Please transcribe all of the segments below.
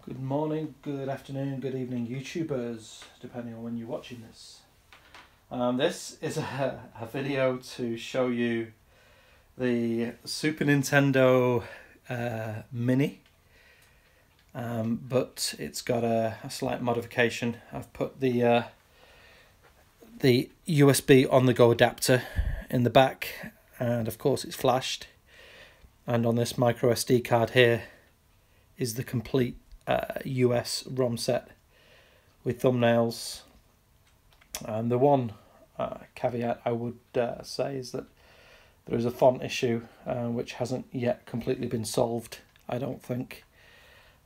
Good morning, good afternoon, good evening, YouTubers, depending on when you're watching this. This is a video to show you the Super Nintendo Mini, but it's got a slight modification. I've put the USB on-the-go adapter in the back, and of course it's flashed. And on this micro SD card here is the complete US ROM set with thumbnails. And the one caveat I would say is that there is a font issue which hasn't yet completely been solved, I don't think.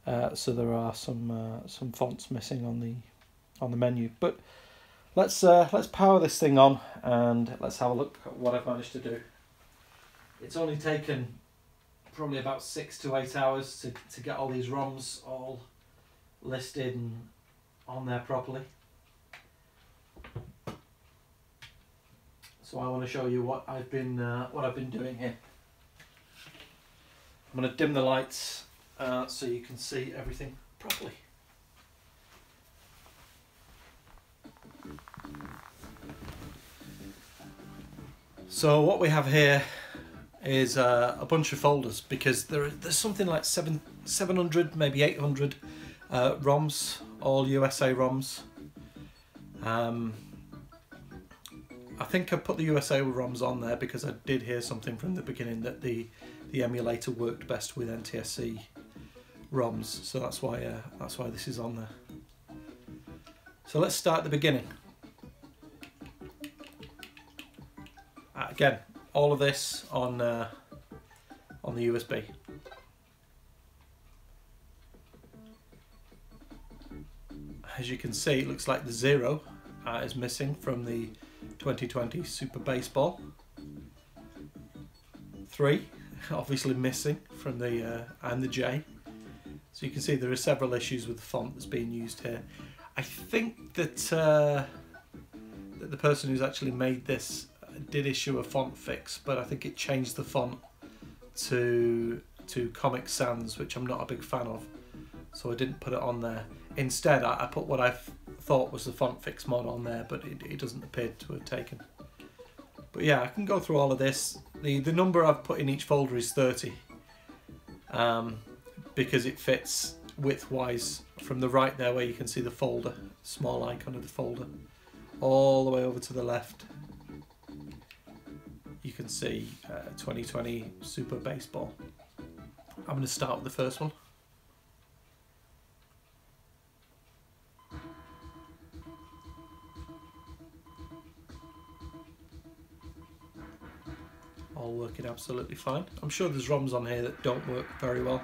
So there are some fonts missing on the menu. But let's power this thing on and let's have a look at what I've managed to do. It's only taken probably about 6 to 8 hours to get all these ROMs all listed and on there properly. So I want to show you what I've been doing here. I'm going to dim the lights so you can see everything properly. So what we have here is a bunch of folders, because there's something like 700, maybe 800 ROMs, all USA ROMs. I think I put the USA ROMs on there because I did hear something from the beginning that the emulator worked best with NTSC ROMs, so that's why this is on there. So let's start at the beginning. Again, all of this on the USB. As you can see, it looks like the 0 is missing from the 2020 Super Baseball. 3 obviously missing from the and the J. So you can see there are several issues with the font that's being used here. I think that that the person who's actually made this did issue a font fix, but I think it changed the font to Comic Sans, which I'm not a big fan of, so I didn't put it on there. Instead I put what I thought was the font fix mod on there, but it doesn't appear to have taken. But yeah, I can go through all of this. The number I've put in each folder is 30, because it fits width-wise from the right there where you can see the folder, small icon of the folder, all the way over to the left. You can see 2020 Super Baseball. I'm going to start with the first one. All working absolutely fine. I'm sure there's ROMs on here that don't work very well.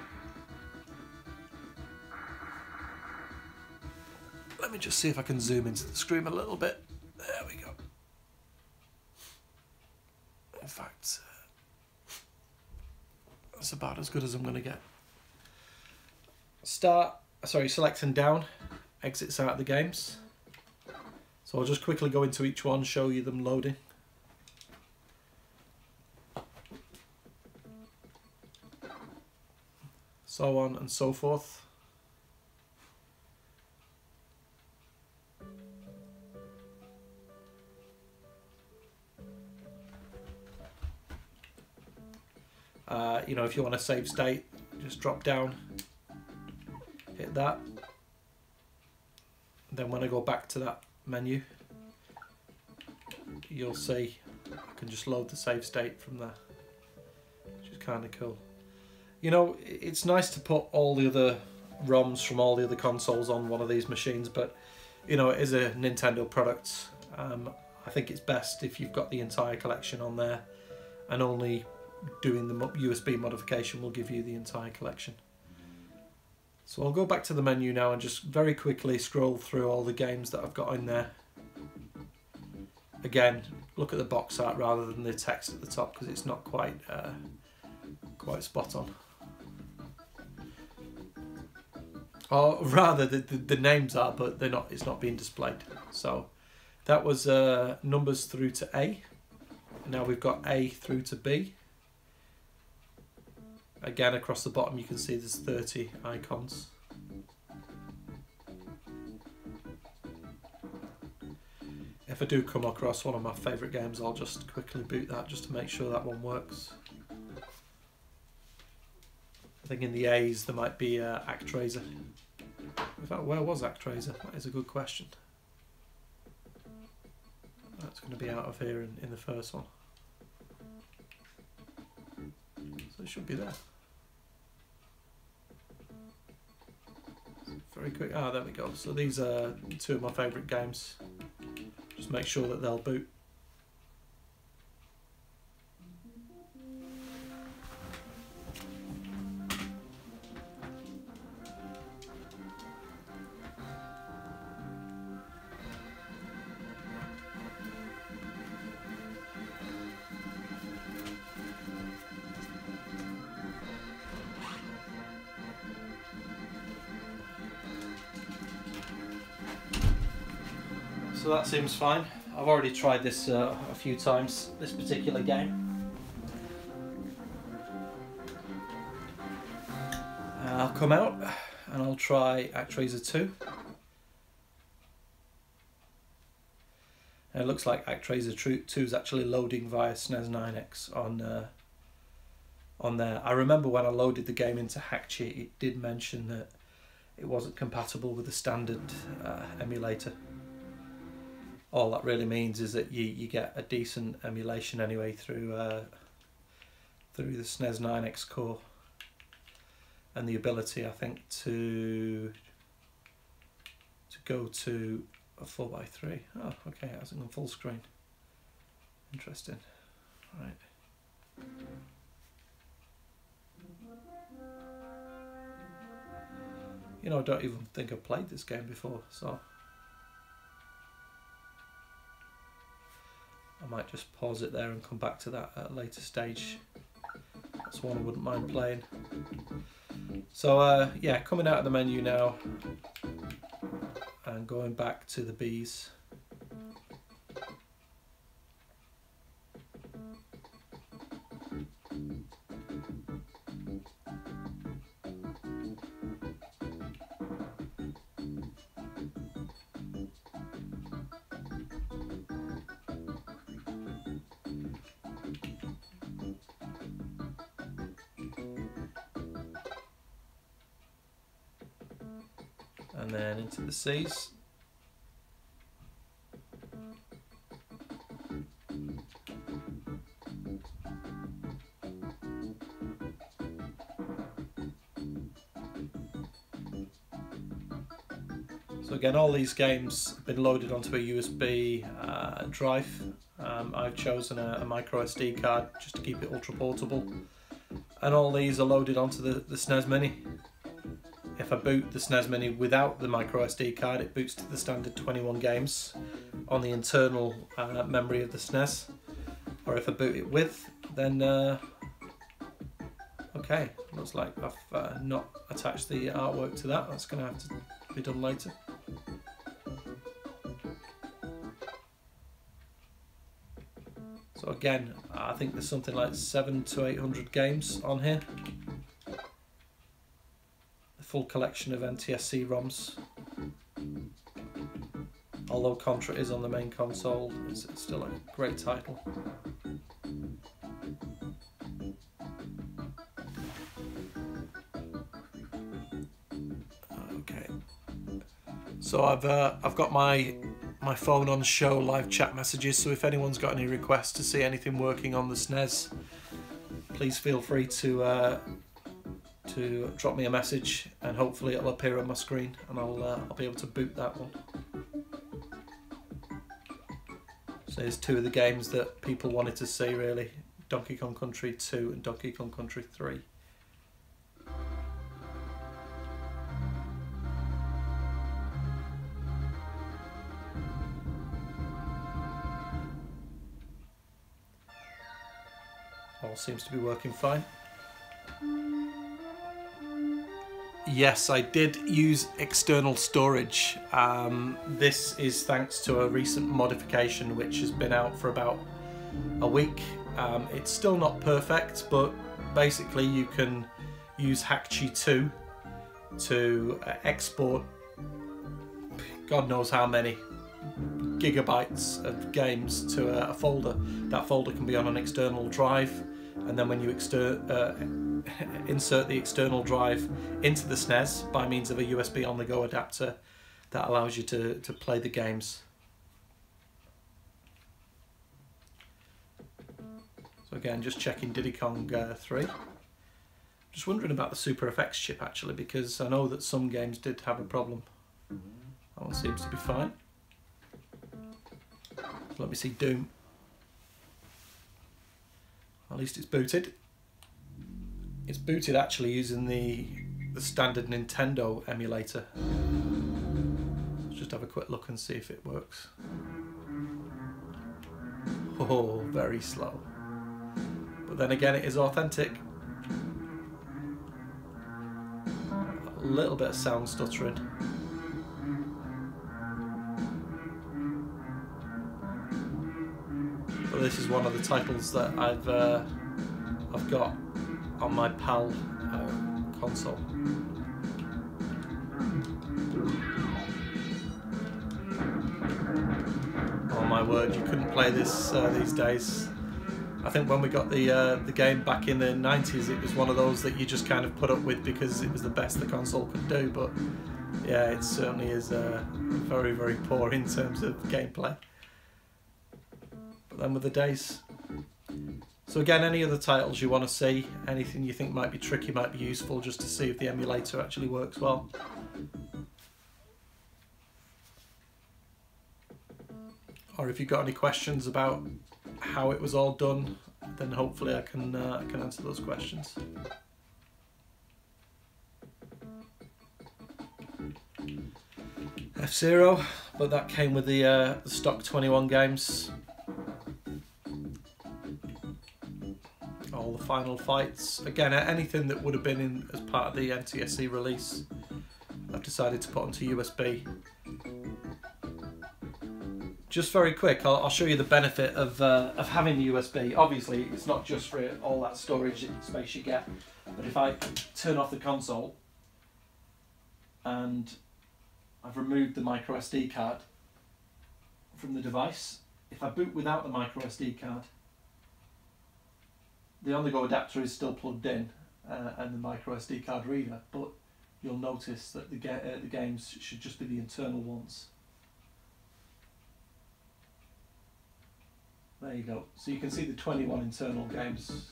Let me just see if I can zoom into the screen a little bit. There we go. In fact, that's about as good as I'm going to get. Selecting down exits out of the games. So I'll just quickly go into each one, show you them loading. So on and so forth. You know, if you want to save state, just drop down, hit that. Then when I go back to that menu, you'll see I can just load the save state from there, which is kind of cool. You know, it's nice to put all the other ROMs from all the other consoles on one of these machines, but you know, it is a Nintendo product. I think it's best if you've got the entire collection on there, and only doing the USB modification will give you the entire collection. So I'll go back to the menu now and just very quickly scroll through all the games that I've got in there. Again, look at the box art rather than the text at the top, because it's not quite spot on. Or rather, the names are, but they're not. It's not being displayed. So that was numbers through to A. Now we've got A through to B. Again, across the bottom you can see there's 30 icons. I do come across one of my favourite games, I'll just quickly boot that just to make sure that one works. I think in the A's there might be ActRaiser. In fact, where was ActRaiser? That is a good question. That's going to be out of here in the first one. So it should be there. Very quick. Ah, there we go. So these are two of my favourite games. Just make sure that they'll boot. So that seems fine. I've already tried this a few times, this particular game. I'll come out and I'll try ActRaiser 2. And it looks like ActRaiser 2 is actually loading via SNES 9X on there. I remember when I loaded the game into Hakchi, it did mention that it wasn't compatible with the standard emulator. All that really means is that you get a decent emulation anyway through the SNES 9X core, and the ability, I think, to go to a 4:3. Oh, okay, it hasn't gone full screen. Interesting. Right. You know, I don't even think I've played this game before, so I might just pause it there and come back to that at a later stage. That's one I wouldn't mind playing. So yeah, coming out of the menu now and going back to the Bs. And then into the Cs. So again, all these games have been loaded onto a USB drive. I've chosen a micro SD card just to keep it ultra portable. And all these are loaded onto the SNES Mini. If I boot the SNES Mini without the micro SD card, it boots to the standard 21 games on the internal memory of the SNES. Or if I boot it with, then okay, looks like I've not attached the artwork to that. That's going to have to be done later. So again, I think there's something like 700 to 800 games on here. Full collection of NTSC ROMs. Although Contra is on the main console, it's still a great title. Okay, so I've got my phone on show live chat messages. So if anyone's got any requests to see anything working on the SNES, please feel free to drop me a message, and hopefully it'll appear on my screen, and I'll be able to boot that one. So here's two of the games that people wanted to see, really: Donkey Kong Country 2 and Donkey Kong Country 3. All seems to be working fine. Yes, I did use external storage. This is thanks to a recent modification which has been out for about a week. It's still not perfect, but basically you can use Hakchi 2 to export God knows how many gigabytes of games to a folder. That folder can be on an external drive, and then when you insert the external drive into the SNES by means of a USB on-the-go adapter, that allows you to play the games. So again, just checking Diddy Kong 3. Just wondering about the Super FX chip actually, because I know that some games did have a problem. That one seems to be fine. Let me see Doom. At least it's booted. It's booted actually using the standard Nintendo emulator. Let's just have a quick look and see if it works. Oh, very slow. But then again, it is authentic. A little bit of sound stuttering. But this is one of the titles that I've got on my PAL console. Oh my word, you couldn't play this these days. I think when we got the game back in the 90s, it was one of those that you just kind of put up with because it was the best the console could do. But yeah, it certainly is very, very poor in terms of gameplay. But then with the days. So again, any other titles you want to see, anything you think might be tricky, might be useful, just to see if the emulator actually works well. Or if you've got any questions about how it was all done, then hopefully I can answer those questions. F-Zero, but that came with the stock 21 games. All the final fights. Again, anything that would have been in as part of the NTSC release, I've decided to put onto USB. Just very quick, I'll show you the benefit of having the USB. Obviously, it's not just for all that storage space you get, but if I turn off the console and I've removed the micro SD card from the device, if I boot without the micro SD card, the on-the-go adapter is still plugged in and the micro SD card reader, but you'll notice that the games should just be the internal ones. There you go. So you can see the 21 internal games,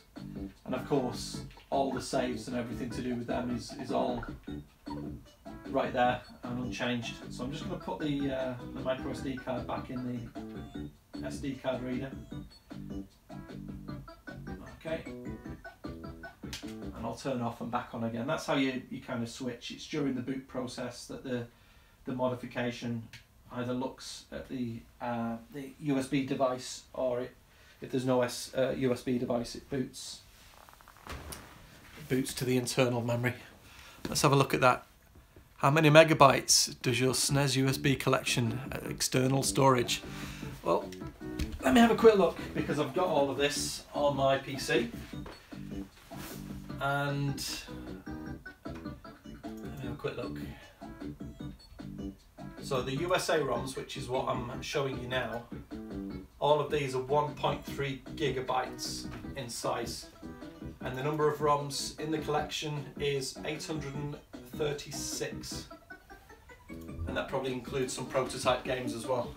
and of course all the saves and everything to do with them is all right there and unchanged. So I'm just going to put the micro SD card back in the SD card reader. Okay, and I'll turn off and back on again. That's how you kind of switch. It's during the boot process that the modification either looks at the USB device, or if there's no USB device, it boots to the internal memory. Let's have a look at that. How many megabytes does your SNES USB collection external storage? Well, let me have a quick look, because I've got all of this on my PC, and let me have a quick look. So the USA ROMs, which is what I'm showing you now, all of these are 1.3 gigabytes in size, and the number of ROMs in the collection is 836, and that probably includes some prototype games as well.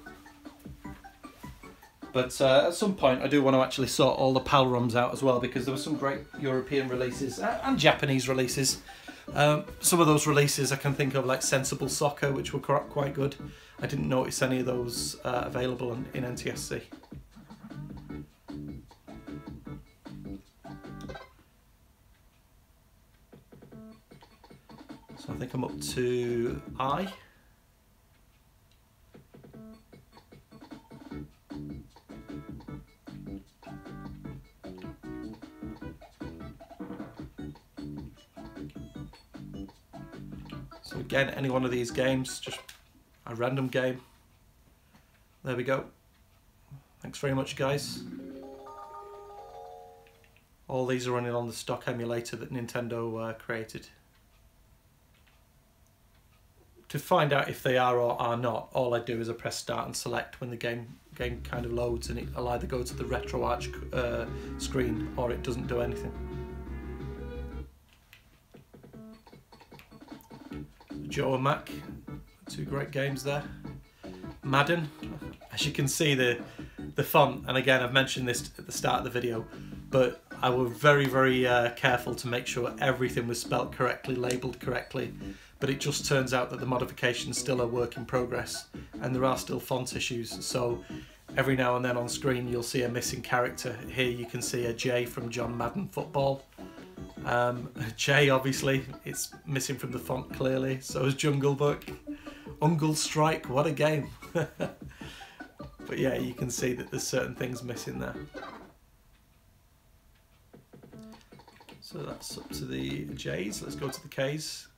But at some point I do want to actually sort all the PAL ROMs out as well, because there were some great European releases and Japanese releases. Some of those releases I can think of, like Sensible Soccer, which were quite good. I didn't notice any of those available in NTSC. So I think I'm up to I. So again, any one of these games, just a random game. There we go. Thanks very much, guys. All these are running on the stock emulator that Nintendo created. to find out if they are or are not, all I do is I press start and select when the game kind of loads, and it'll either go to the RetroArch screen or it doesn't do anything. Joe and Mac, two great games there. Madden, as you can see the font, and again I've mentioned this at the start of the video, but I was very careful to make sure everything was spelt correctly, labelled correctly, but it just turns out that the modification is still a work in progress and there are still font issues, so every now and then on screen you'll see a missing character. Here you can see a J from John Madden Football. J, obviously, it's missing from the font clearly, so is Jungle Book. Ungle Strike, what a game. But yeah, you can see that there's certain things missing there. So that's up to the J's. Let's go to the K's.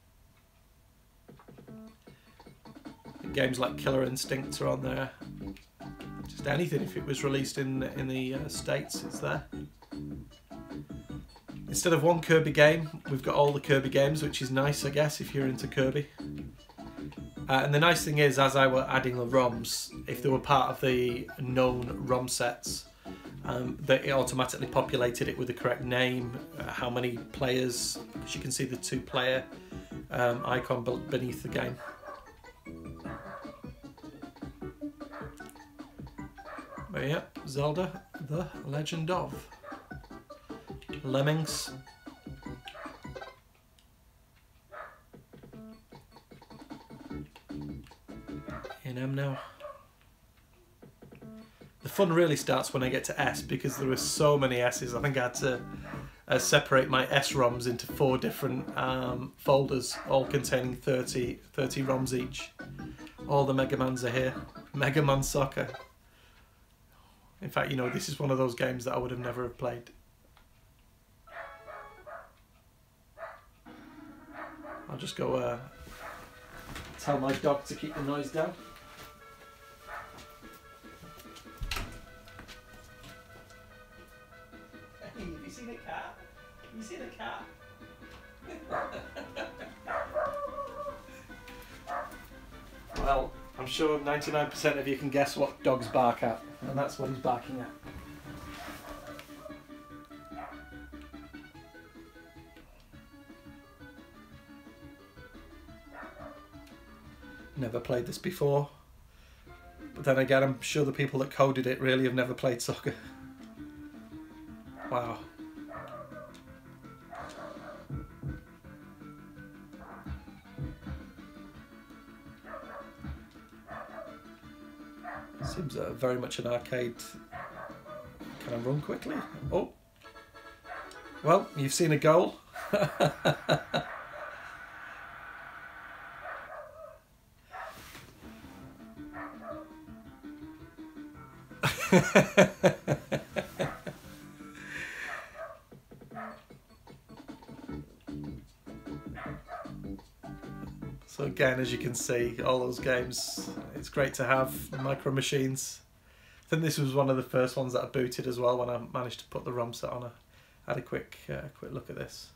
Games like Killer Instinct are on there. Just anything, if it was released in the States, it's there. Instead of one Kirby game, we've got all the Kirby games, which is nice, I guess, if you're into Kirby. And the nice thing is, as I were adding the ROMs, if they were part of the known ROM sets, that it automatically populated it with the correct name, how many players, because you can see the 2-player icon beneath the game. But yeah, Zelda, The Legend of Lemmings. In M now. The fun really starts when I get to S, because there are so many S's. I think I had to separate my S ROMs into 4 different folders, all containing 30 ROMs each. All the Mega Mans are here. Mega Man Soccer. In fact, you know, this is one of those games that I would have never have played. I'll just go tell my dog to keep the noise down. Hey, have you seen a cat? Have you seen a cat? Well, I'm sure 99% of you can guess what dogs bark at, and that's what he's barking at. Never played this before, but then again I'm sure the people that coded it really have never played soccer. Wow. Seems very much an arcade. Can I run quickly? Oh, well, you've seen a goal. So again, as you can see, all those games, it's great to have micro machines. I think this was one of the first ones that I booted as well when I managed to put the ROM set on. I had a quick look at this.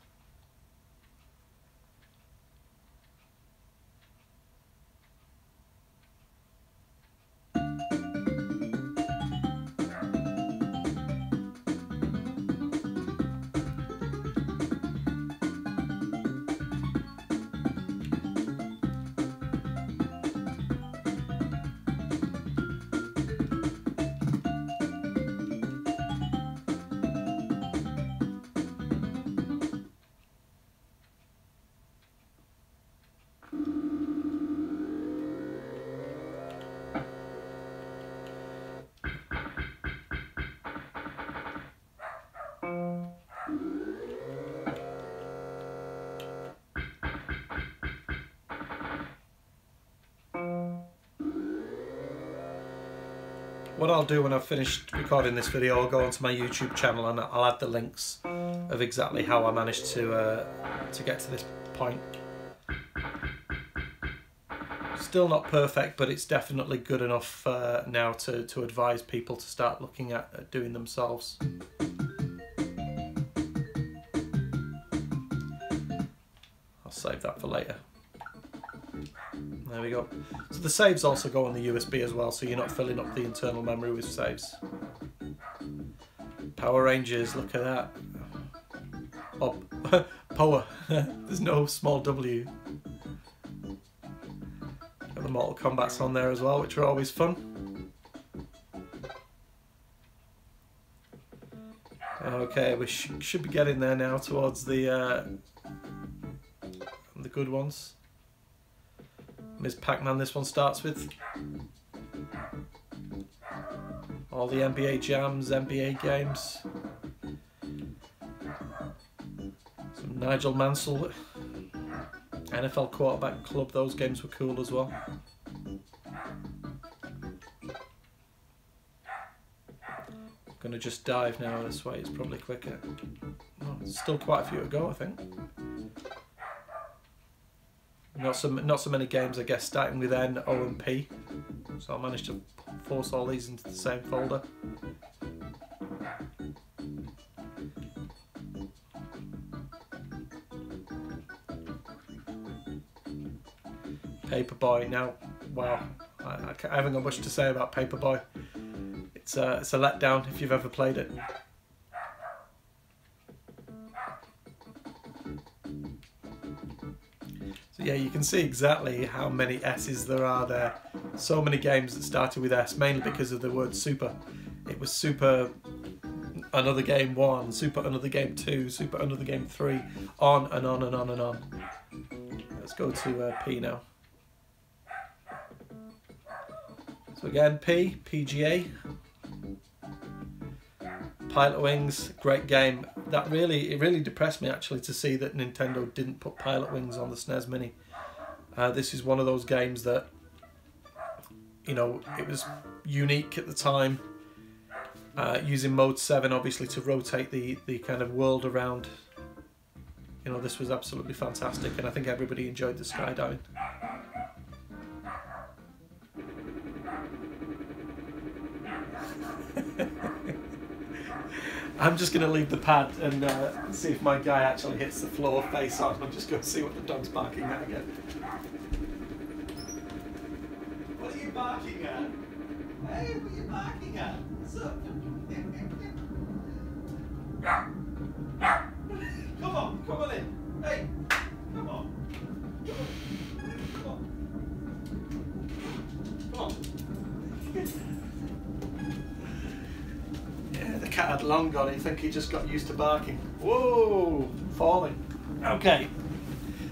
What I'll do when I've finished recording this video, I'll go onto my YouTube channel and I'll add the links of exactly how I managed to get to this point. Still not perfect, but it's definitely good enough now to advise people to start looking at doing themselves. I'll save that for later. There we go. So the saves also go on the USB as well, so you're not filling up the internal memory with saves. Power Rangers, look at that. Oh, power. There's no small W. Got the Mortal Kombats on there as well, which are always fun. Okay, we should be getting there now towards the good ones. Ms. Pac-Man, this one starts with. All the NBA jams, NBA games. Some Nigel Mansell, NFL Quarterback Club, those games were cool as well. Gonna just dive now this way, it's probably quicker. Oh, there's still quite a few to go, I think. Not so many games, I guess, starting with N, O and P. So I managed to force all these into the same folder. Paperboy, now, wow, I haven't got much to say about Paperboy. It's a letdown if you've ever played it. So yeah, you can see exactly how many S's there are there. So many games that started with S, mainly because of the word super. It was Super Another Game 1, Super Another Game 2, Super Another Game 3, on and on and on and on. Let's go to P now. So again, P, PGA. Pilot Wings, great game. It really depressed me actually to see that Nintendo didn't put Pilot Wings on the SNES Mini. This is one of those games that, you know, it was unique at the time. Using mode 7 obviously to rotate the kind of world around. You know, this was absolutely fantastic, and I think everybody enjoyed the skydiving. I'm just going to leave the pad and see if my guy actually hits the floor face on. I'm just going to see what the dog's barking at again. What are you barking at? Hey, what are you barking at? What's up? Come on in. Hey, come on. Come on. Yeah, the cat had long gone. I think he just got used to barking. Whoa, falling. Okay,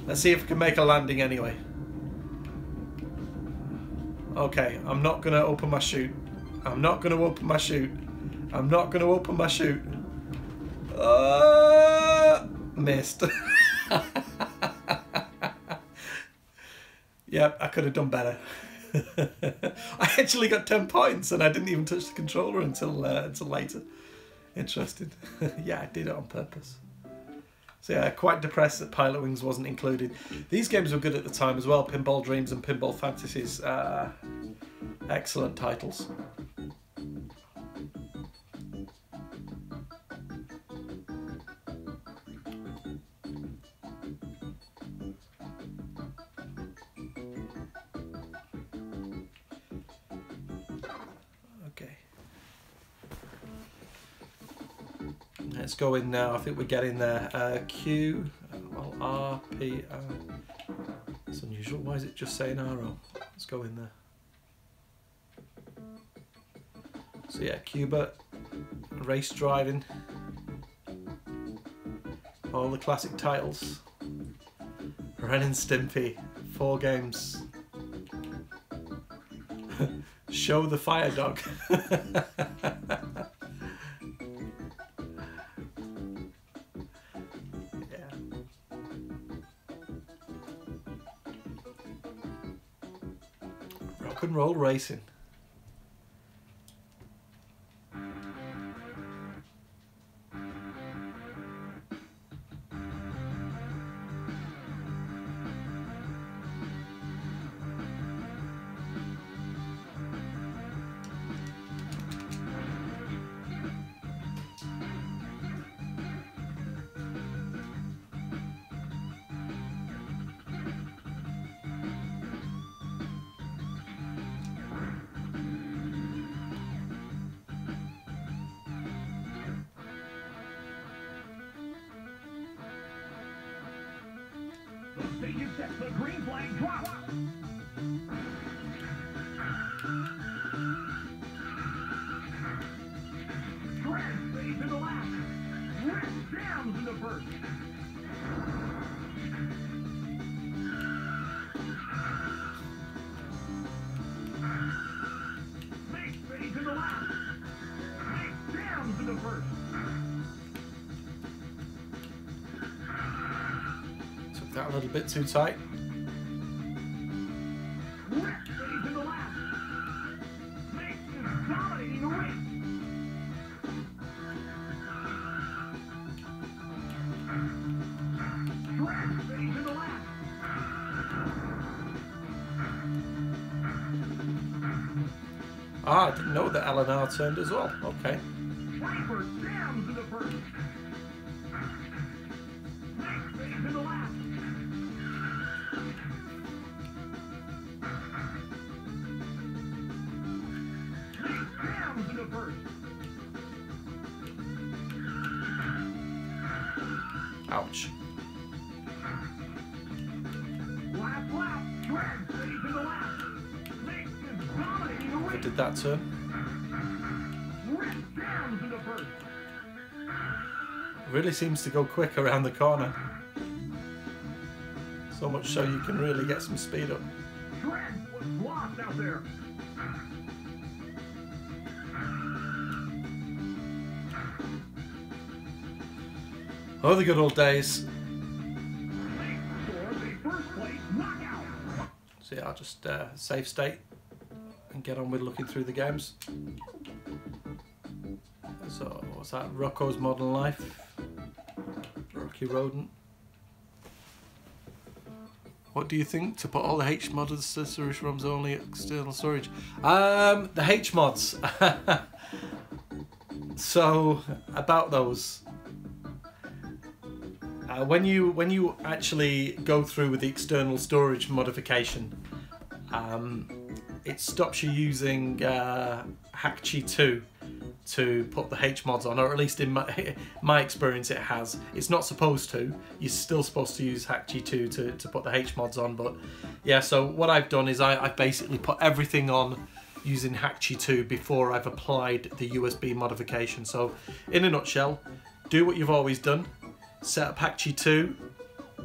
let's see if we can make a landing anyway. Okay, I'm not going to open my chute. I'm not going to open my chute. I'm not going to open my chute. Missed. Yep, I could have done better. I actually got 10 points and I didn't even touch the controller until later. Interesting. Yeah, I did it on purpose. So yeah, quite depressed that Pilot Wings wasn't included. These games were good at the time as well. Pinball Dreams and Pinball Fantasies. Excellent titles. Let's go in now. I think we're getting there. Q, well, R, P, R. It's unusual. Why is it just saying RO? Let's go in there. So yeah, Cuba, race driving, all the classic titles. Ren and Stimpy, 4 games. Show the Fire Dog. Rock and Roll Racing. Substation set. The green flag drops. Red fades into last. Red jams into first. Snake fades into last. Snake jams into first. Took that a little bit too tight. Red fades into last. Snake is dominating the race. Red fades into last. Ah, I didn't know that LNR turned as well. Okay. Sniper jams into first. Snake fades into last. Snake jams into first. Ouch. Last lap. Red fades into last. Snake is dominating the I race. did that turn. Red jams into first. Really seems to go quick around the corner. So much so you can really get some speed up. Red was lost out there. Oh, the good old days. Snake scores a first place knockout. So yeah, I'll just save state and get on with looking through the games. So what's that? Rocco's Modern Life. Rocky Rodent. What do you think to put all the hmods accessories ROMs only external storage? The hmods. So about those. When you actually go through with the external storage modification, it stops you using Hakchi 2 to put the hmods on, or at least in my experience it has. It's not supposed to. You're still supposed to use Hakchi 2 to put the hmods on, but yeah, so what I've done is I've basically put everything on using Hakchi 2 before I've applied the USB modification. So in a nutshell, do what you've always done. Set up Hakchi 2,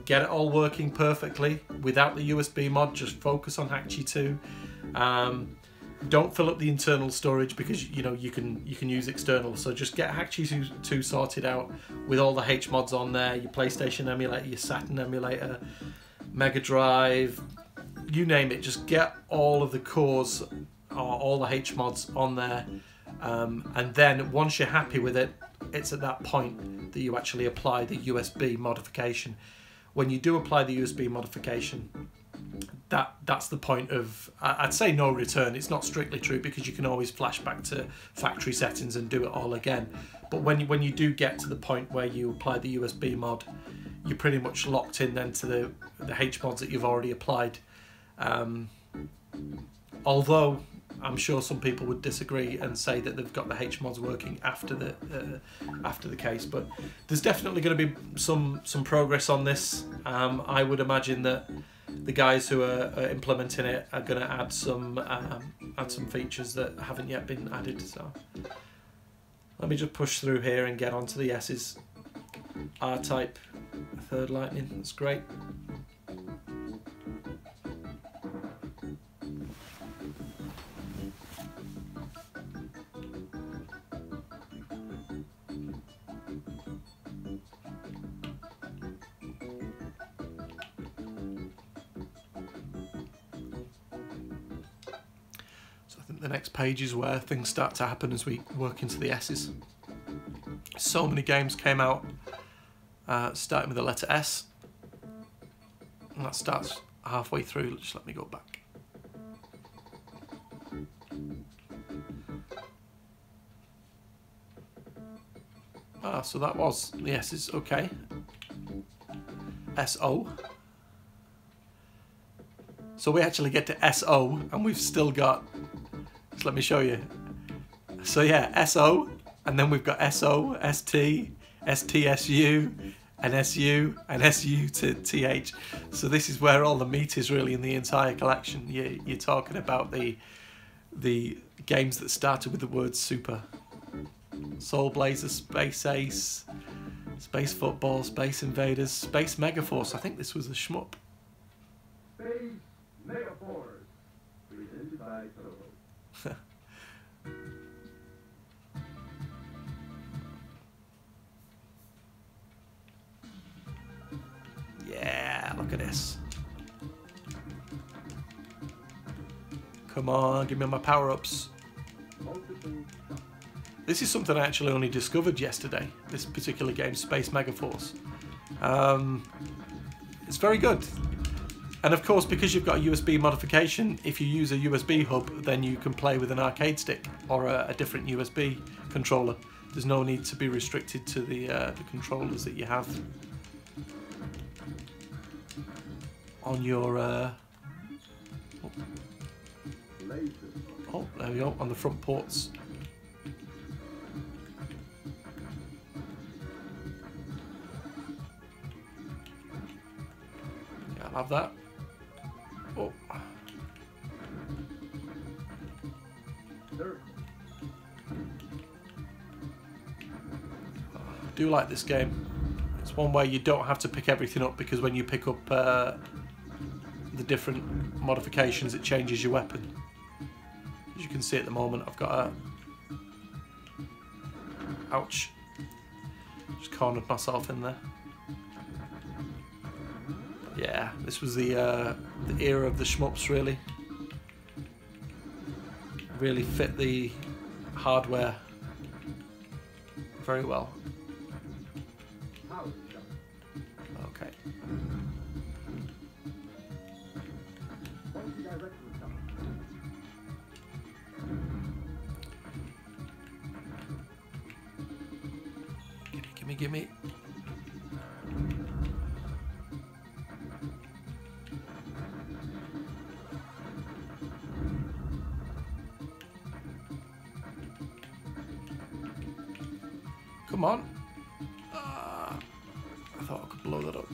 get it all working perfectly without the USB mod, just focus on Hakchi 2. Don't fill up the internal storage because you know you can use external, so just get Hakchi 2 sorted out with all the hmods on there, your PlayStation emulator, your Saturn emulator, Mega Drive, you name it, just get all of the cores or all the hmods on there, and then once you're happy with it, it's at that point that you actually apply the USB modification. When you do apply the USB modification, that's the point of, I'd say no return. It's not strictly true because you can always flash back to factory settings and do it all again. But when you do get to the point where you apply the USB mod, you're pretty much locked in then to the hmods that you've already applied. Although I'm sure some people would disagree and say that they've got the hmods working after the case, but there's definitely going to be some progress on this. I would imagine that the guys who are implementing it are going to add some features that haven't yet been added. So let me just push through here and get onto the S's. R-type, third lightning, that's great. The next page is where things start to happen as we work into the S's. So many games came out starting with the letter S, and that starts halfway through. Just let me go back. So that was the S's, okay. SO. So we actually get to SO, and we've still got, so let me show you. So yeah, SO, and then we've got SO, ST, STSU, an SU, an SU to TH. So this is where all the meat is really in the entire collection. You're talking about the games that started with the word super. Soul Blazer, Space Ace, Space Football, Space Invaders, Space Megaforce. I think this was a shmup. Space Megaforce, presented by Toho. Yeah, look at this. Come on, give me my power-ups. This is something I actually only discovered yesterday, this particular game, Space Megaforce. It's very good. And of course, because you've got a USB modification, if you use a USB hub, then you can play with an arcade stick or a different USB controller. There's no need to be restricted to the controllers that you have on your... oh, there we go, on the front ports. Yeah, I'll have that. Oh. I do like this game. It's one where you don't have to pick everything up, because when you pick up the different modifications, it changes your weapon. As you can see at the moment, I've got a... ouch. Just cornered myself in there. Yeah, this was the era of the shmups, really. Really fit the hardware very well. Okay. Gimme. Come on. I thought I could blow that up.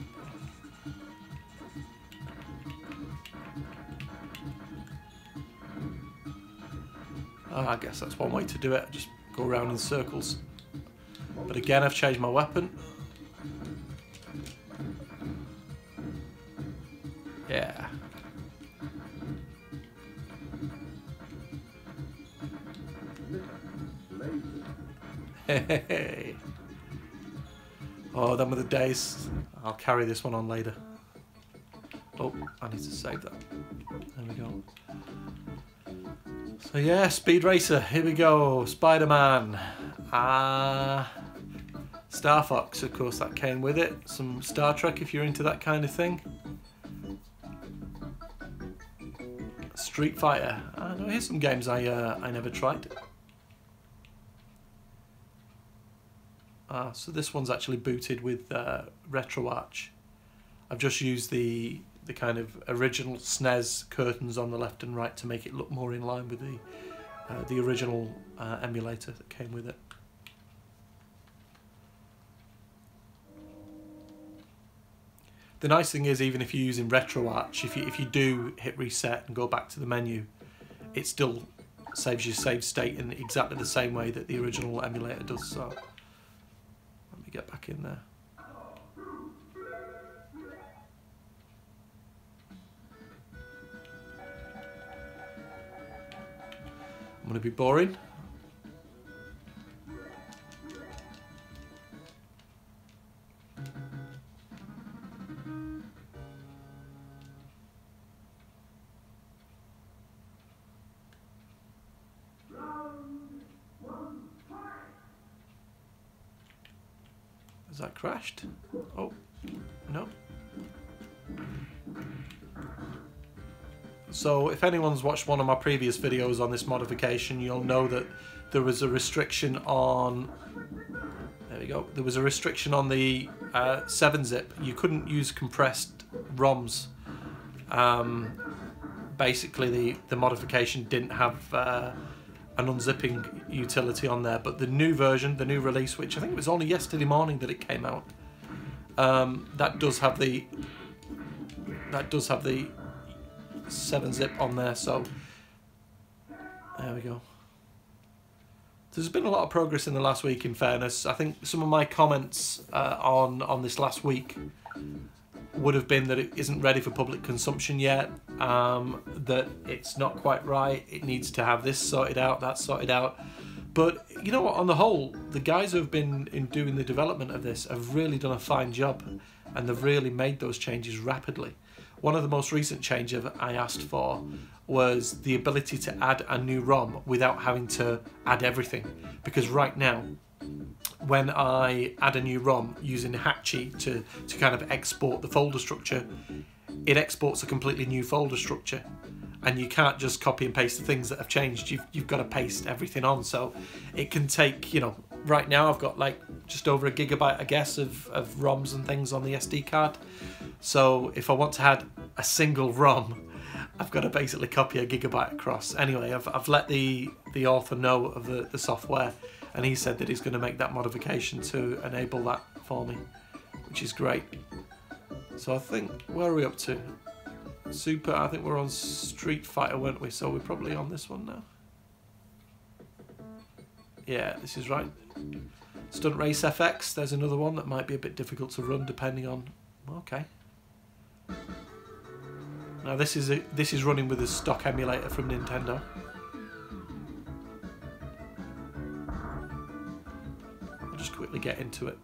I guess that's one way to do it. Just go around in circles. But again, I've changed my weapon. Yeah. Hey. Oh, them are the days. I'll carry this one on later. Oh, I need to save that. There we go. So yeah, Speed Racer. Here we go. Spider-Man. Star Fox, of course, that came with it. Some Star Trek if you're into that kind of thing. Street Fighter. I know, here's some games I never tried. So this one's actually booted with RetroArch. I've just used the kind of original SNES curtains on the left and right to make it look more in line with the original emulator that came with it. The nice thing is, even if you're using RetroArch, if you do hit reset and go back to the menu, it still saves your save state in exactly the same way that the original emulator does. So let me get back in there. I'm going to be boring. Has that crashed? Oh, no. So if anyone's watched one of my previous videos on this modification, you'll know that there was a restriction on... There we go. There was a restriction on the 7-zip. You couldn't use compressed ROMs. Basically, the modification didn't have an unzipping utility on there, but the new version, the new release, which I think was only yesterday morning that it came out, that does have the 7-zip on there, so there we go. There's been a lot of progress in the last week, in fairness. I think some of my comments on this last week would have been that it isn't ready for public consumption yet, that it's not quite right, it needs to have this sorted out, that sorted out. But you know what, on the whole, the guys who have been doing the development of this have really done a fine job, and they've really made those changes rapidly. One of the most recent changes I asked for was the ability to add a new ROM without having to add everything. Because right now, when I add a new ROM using Hakchi to kind of export the folder structure, it exports a completely new folder structure. And you can't just copy and paste the things that have changed. You've got to paste everything on. So it can take, you know, right now I've got like just over 1 gigabyte, I guess, of ROMs and things on the SD card. So if I want to add a single ROM, I've got to basically copy 1 gigabyte across. Anyway, I've let the author know of the software, and he said that he's going to make that modification to enable that for me, which is great. So I think, where are we up to? Super, I think we're on Street Fighter, weren't we? So we're probably on this one now. Yeah, this is right. Stunt Race FX, there's another one that might be a bit difficult to run depending on... Okay. Now this is running with a stock emulator from Nintendo. I'll just quickly get into it.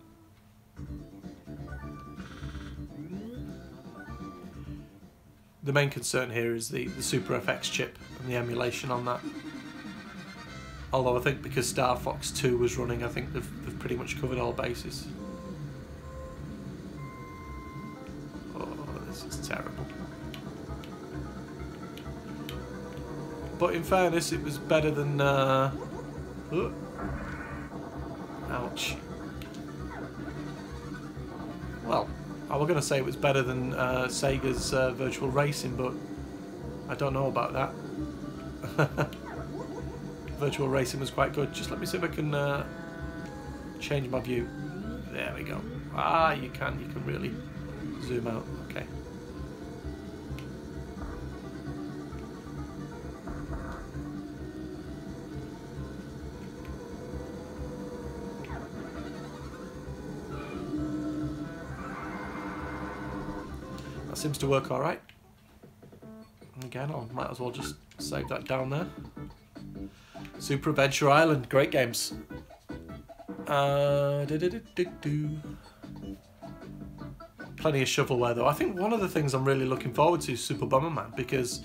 The main concern here is the Super FX chip and the emulation on that. Although I think because Star Fox 2 was running, I think they've pretty much covered all bases. Oh, this is terrible. But in fairness, it was better than... ouch. Well, I was going to say it was better than Sega's Virtual Racing, but I don't know about that. Virtual Racing was quite good. Just let me see if I can change my view. There we go. Ah, you can really zoom out. Okay. That seems to work all right. Again, I might as well just save that down there. Super Adventure Island, great games. Plenty of shovelware though. I think one of the things I'm really looking forward to is Super Bomberman, because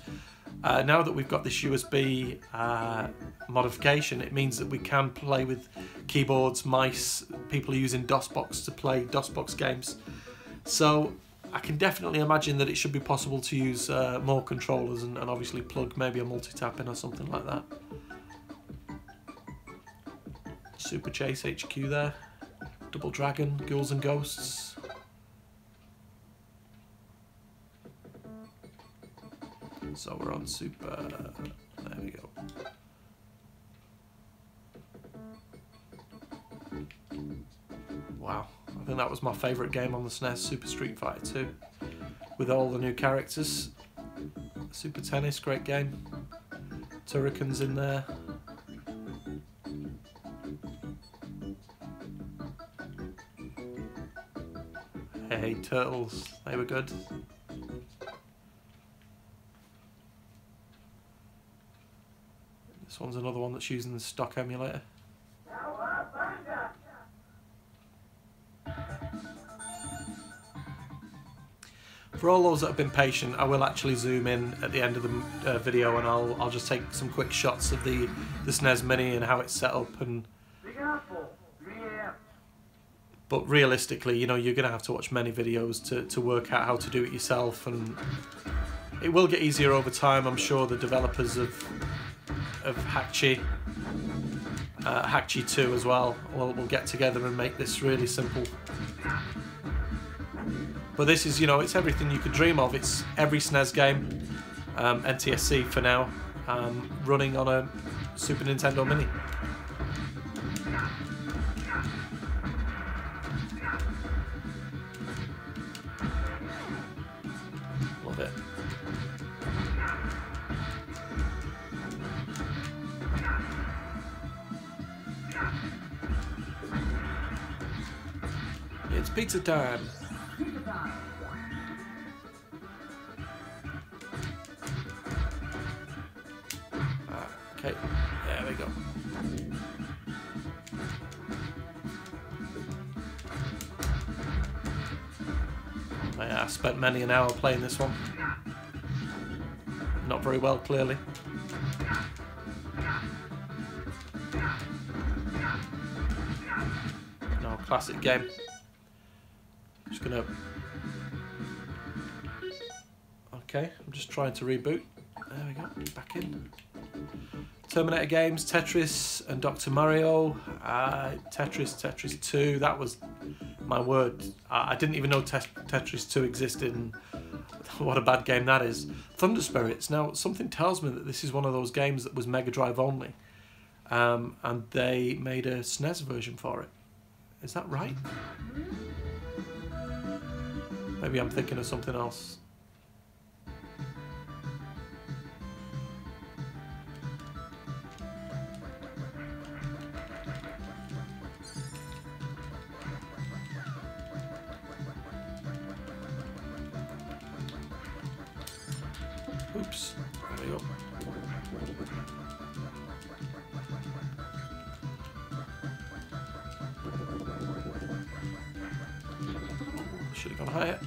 now that we've got this USB modification, it means that we can play with keyboards, mice. People are using DOSBox to play DOSBox games. So I can definitely imagine that it should be possible to use more controllers and obviously plug maybe a multi-tap in or something like that. Super Chase HQ there. Double Dragon, Ghouls and Ghosts. So we're on Super... There we go. Wow. I think that was my favourite game on the SNES, Super Street Fighter 2. With all the new characters. Super Tennis, great game. Turrican's in there. Hey, Turtles, they were good. This one's another one that's using the stock emulator. For all those that have been patient, I will actually zoom in at the end of the video, and I'll just take some quick shots of the SNES Mini and how it's set up. And but realistically, you know, you're going to have to watch many videos to work out how to do it yourself, and it will get easier over time. I'm sure the developers of Hakchi, Hakchi 2 as well, will get together and make this really simple. But this is, you know, it's everything you could dream of. It's every SNES game, NTSC for now, running on a Super Nintendo Mini. pizza time. Okay, there we go. I spent many an hour playing this one. Not very well, clearly. No, classic game. Just gonna... Okay, I'm just trying to reboot. There we go, back in. Terminator games, Tetris and Dr. Mario. Tetris 2, that was my word. I didn't even know Tetris 2 existed, and what a bad game that is. Thunder Spirits. Now, something tells me that this is one of those games that was Mega Drive only, and they made a SNES version for it. Is that right? Maybe I'm thinking of something else. Oops, there we go. Should have gone higher.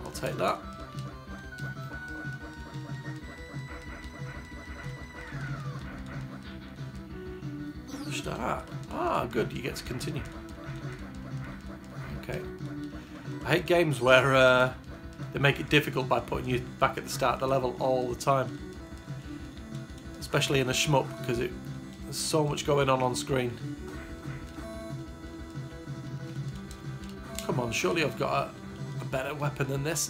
I'll take that. Start. Ah, good, you get to continue. Okay. I hate games where they make it difficult by putting you back at the start of the level all the time. Especially in a shmup, because there's so much going on screen. Come on, surely I've got a better weapon than this.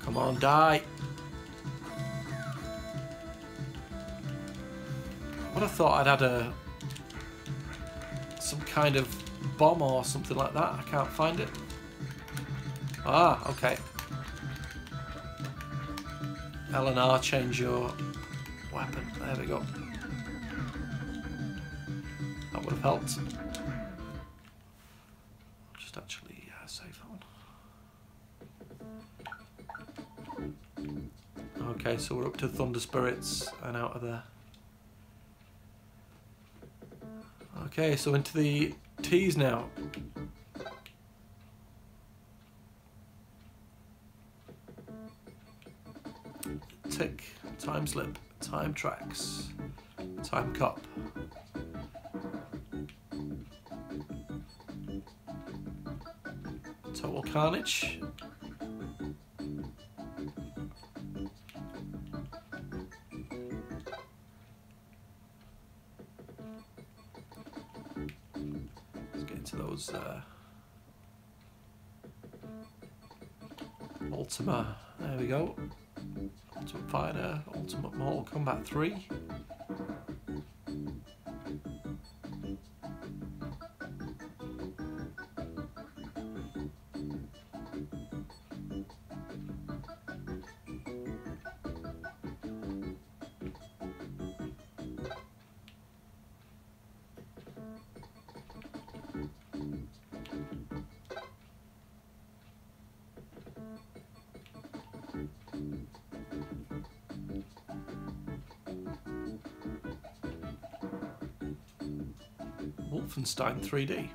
Come on, die. I would have thought I'd had some kind of bomb or something like that. I can't find it. Ah, okay. L and R, change your weapon. There we go. That would have helped. Just actually save on. Okay, so we're up to Thunder Spirits and out of there. Okay, so into the T's now. Tick, time slip, time tracks, time cop. Total carnage. Those Ultima, there we go. Ultimate Fighter, Ultimate Mortal Kombat 3. Wolfenstein 3D.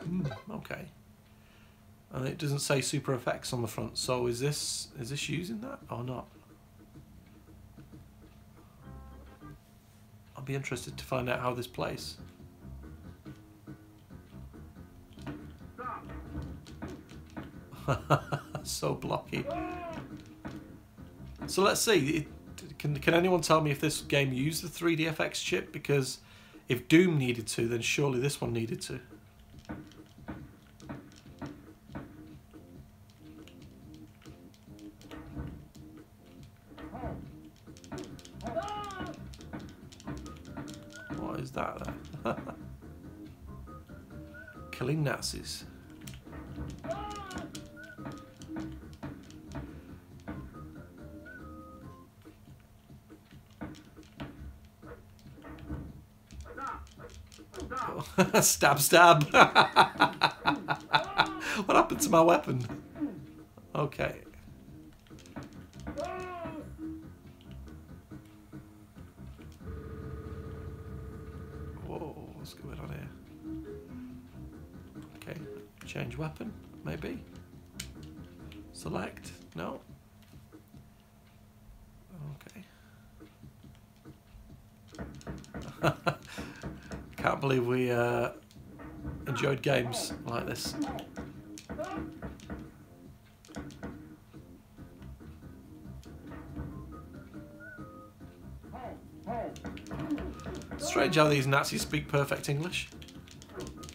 Okay. And it doesn't say Super Effects on the front, so is this using that or not? I'll be interested to find out how this plays. So blocky. So let's see. Can anyone tell me if this game used the 3DFX chip? Because if Doom needed to, then surely this one needed to. What is that then? Killing Nazis. Stab, stab. What happened to my weapon? Okay. Whoa, what's going on here? Okay, change weapon, maybe. Select, no. Okay. Can't believe we enjoyed games like this. Strange how these Nazis speak perfect English.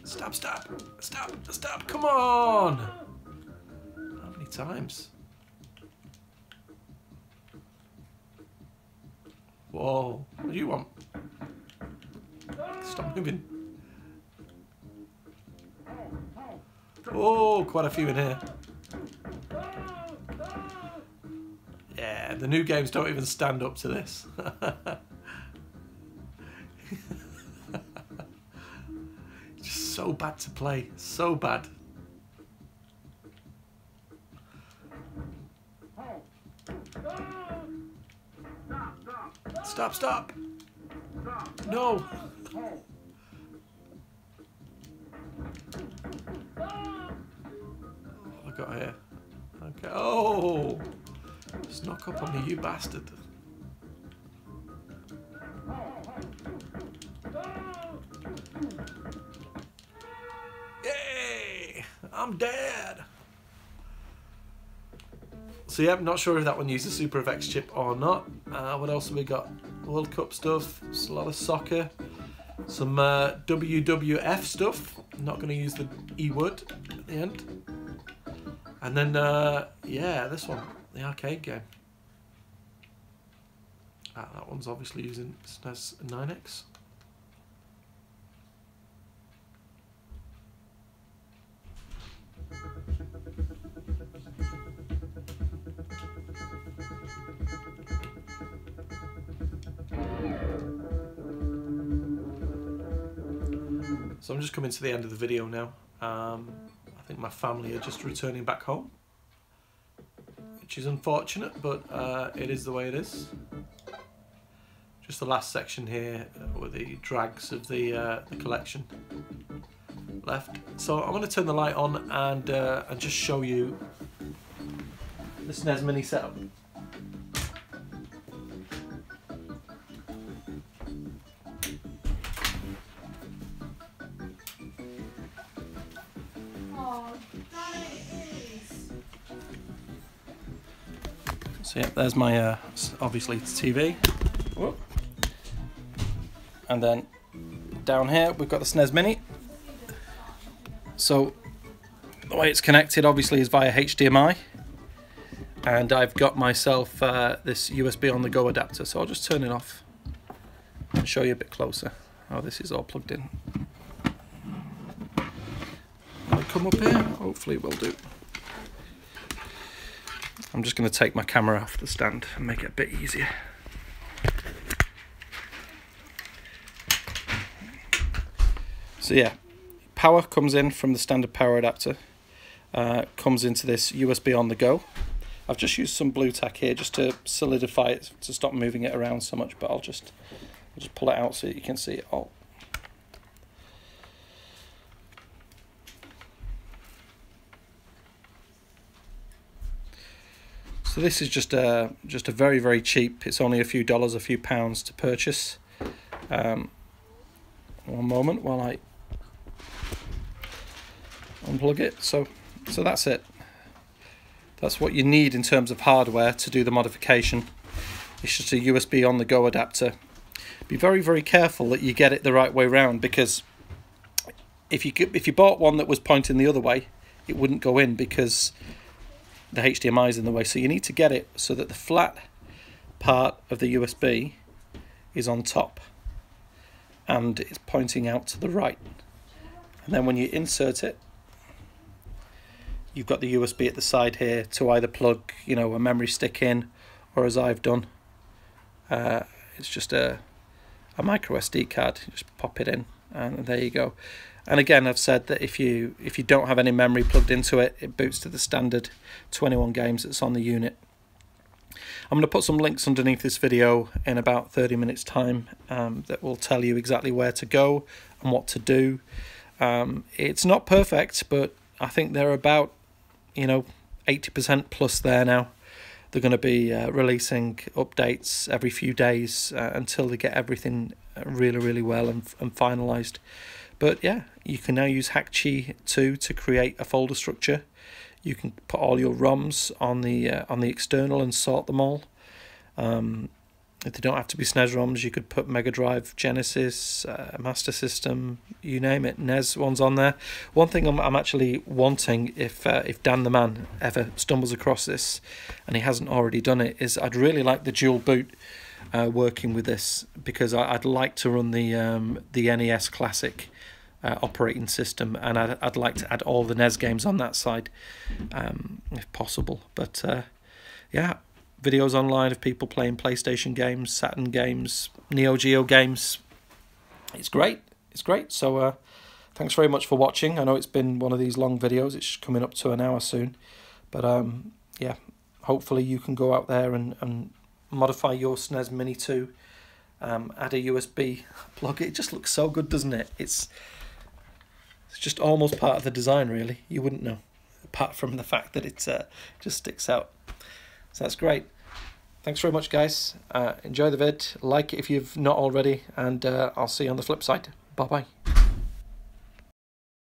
Stab, stab, stab, stab, come on! How many times? Whoa, what do you want? Stop moving. Oh, quite a few in here. Yeah, the new games don't even stand up to this. Just so bad to play, so bad. Stop, stop. No. What have I got here? Okay. Oh, snuck up on me, you bastard. Yay! I'm dead. So yeah, I'm not sure if that one used a Super FX chip or not. What else have we got? World Cup stuff, it's a lot of soccer, some WWF stuff. I'm not going to use the E word at the end. And then, yeah, this one, the arcade game. That one's obviously using SNES 9X. So I'm just coming to the end of the video now. I think my family are just returning back home, which is unfortunate, but it is the way it is. Just the last section here with the drags of the collection left. So I'm going to turn the light on and just show you the SNES Mini setup. So yeah, there's my obviously TV. Whoop. And then down here we've got the SNES Mini. So the way it's connected obviously is via HDMI, and I've got myself this USB on the go adapter, so I'll just turn it off and show you a bit closer how this is all plugged in. Will it come up here? Hopefully it will do. I'm just going to take my camera off the stand and make it a bit easier. So yeah, power comes in from the standard power adapter, comes into this USB on the go. I've just used some blue tack here just to solidify it, to stop moving it around so much, but I'll just pull it out so you can see it all. So this is just a very, very cheap, it's only a few dollars, a few pounds to purchase. One moment while I unplug it. So that's it. That's what you need in terms of hardware to do the modification. It's just a USB on the go adapter. Be very, very careful that you get it the right way round, because if you bought one that was pointing the other way, it wouldn't go in because the HDMI is in the way. So you need to get it so that the flat part of the USB is on top and it's pointing out to the right. And then when you insert it, you've got the USB at the side here to either plug, you know, a memory stick in, or as I've done, it's just a micro SD card. You just pop it in and there you go. And again, I've said that if you don't have any memory plugged into it, it boots to the standard 21 games that's on the unit. I'm going to put some links underneath this video in about 30 minutes time that will tell you exactly where to go and what to do. It's not perfect, but I think they're about 80% plus there now. They're going to be releasing updates every few days until they get everything really well and finalized. But yeah, you can now use Hakchi 2 to create a folder structure. You can put all your ROMs on the external and sort them all. If they don't have to be SNES ROMs, you could put Mega Drive, Genesis, Master System, you name it, NES ones on there. One thing I'm actually wanting, if Dan the Man ever stumbles across this, and he hasn't already done it, is I'd really like the dual boot working with this, because I'd like to run the NES Classic operating system, and I'd like to add all the NES games on that side, if possible. But yeah. Videos online of people playing PlayStation games, Saturn games, Neo Geo games. It's great. It's great. So thanks very much for watching. I know it's been one of these long videos. It's coming up to an hour soon. But yeah, hopefully you can go out there and modify your SNES Mini 2. Add a USB plug. It just looks so good, doesn't it? It's just almost part of the design, really. You wouldn't know, apart from the fact that it just sticks out. So that's great. Thanks very much, guys. Enjoy the vid. Like it if you've not already, and I'll see you on the flip side. Bye-bye.